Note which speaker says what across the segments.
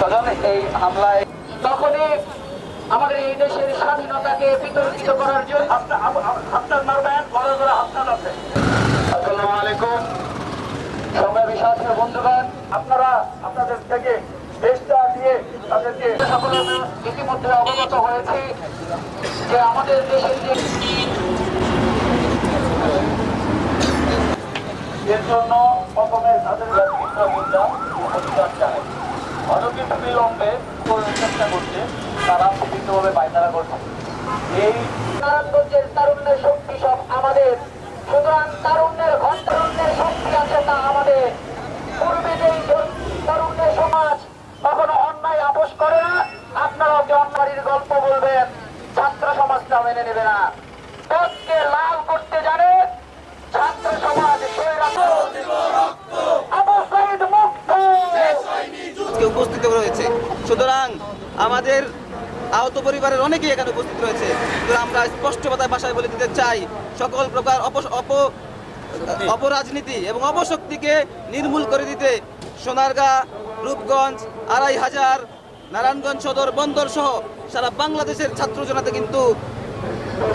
Speaker 1: স্বজন এই হামলায় তখনই আমাদের এই দেশের স্বাধীনতাকে বিতর্কিত করার জন্য আপনার মারবেন বড় বড় হামলা আছে। আসসালামু আলাইকুম সংগ্রামী সাথী বন্ধুগণ, আপনারা আপনাদের থেকে দেশটা দিয়ে তাদেরকে সকলে ইতিমধ্যে অবগত হয়েছে যে আমাদের দেশের যে এর জন্য প্রথমে তাদের প্রতিকার চায় অনকিত বিলম্বে চেষ্টা করছে তারা বিভিন্নভাবে পায়তারা করছে। এই নারায়ণগঞ্জের তারুণ্যের শক্তি সব আমাদের, সুতরাং তারুণ্যের ঘণ্টারুণ্যের শক্তি আছে তা আমাদের। পূর্বে যেই তারুণ্যের সমাজ কখনো অন্যায় আপোষ করে না, আপনারাও যে অন্যায়ের গল্প বলবেন ছাত্র সমাজটা মেনে নেবে না। পথকে লাল করতে জানে ছাত্র সমাজ
Speaker 2: উপস্থিত রয়েছে। সুতরাং আমাদের আহত পরিবারের অনেকেই এখানে উপস্থিত রয়েছে। আমরা স্পষ্ট ভাষায় বলে দিতে চাই, সকল প্রকার অপরাজনীতি এবং অপশক্তিকে নির্মূল করে দিতে সোনারগাঁ, রূপগঞ্জ, ২৫০০, নারায়ণগঞ্জ সদর, বন্দর সহ সারা বাংলাদেশের ছাত্র জনতা কিন্তু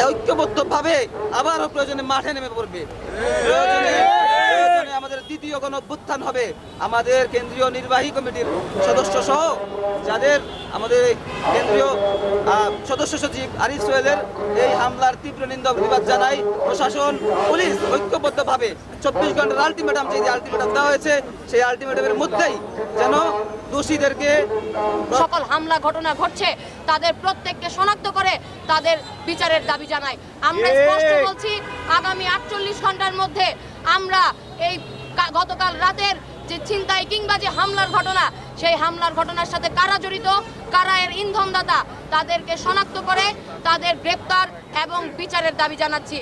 Speaker 2: ঐক্যবদ্ধভাবে আবারও প্রয়োজনে মাঠে নেমে পড়বে। প্রয়োজনে আমাদের দ্বিতীয় গণ অভ্যুত্থান হবে। আমাদের কেন্দ্রীয় নির্বাহী কমিটির সদস্য সহ যাদের আমাদের কেন্দ্রীয় সদস্য সচিব আরিফ সোহেলের এই হামলার তীব্র নিন্দা প্রতিবাদ জানাই। প্রশাসন, পুলিশ ঐক্যবদ্ধভাবে ২৪ ঘন্টার আলটিমেটাম, যে আলটিমেটাম দেওয়া হয়েছে সেই আলটিমেটামের মধ্যেই যেন দোষীদেরকে
Speaker 3: সকল হামলা ঘটনা ঘটছে তাদের প্রত্যেককে শনাক্ত করে তাদের বিচারের দাবি জানাই। আমরা স্পষ্ট বলছি, আগামী ৪৮ ঘন্টার মধ্যে আমরা এই গতকাল রাতের যে ছিনতাই কিংবা যে হামলার ঘটনা, সেই হামলার ঘটনার সাথে কারা জড়িত, কারা এর ইন্ধনদাতা, তাদেরকে শনাক্ত করে তাদের গ্রেপ্তার এবং বিচারের দাবি জানাচ্ছি।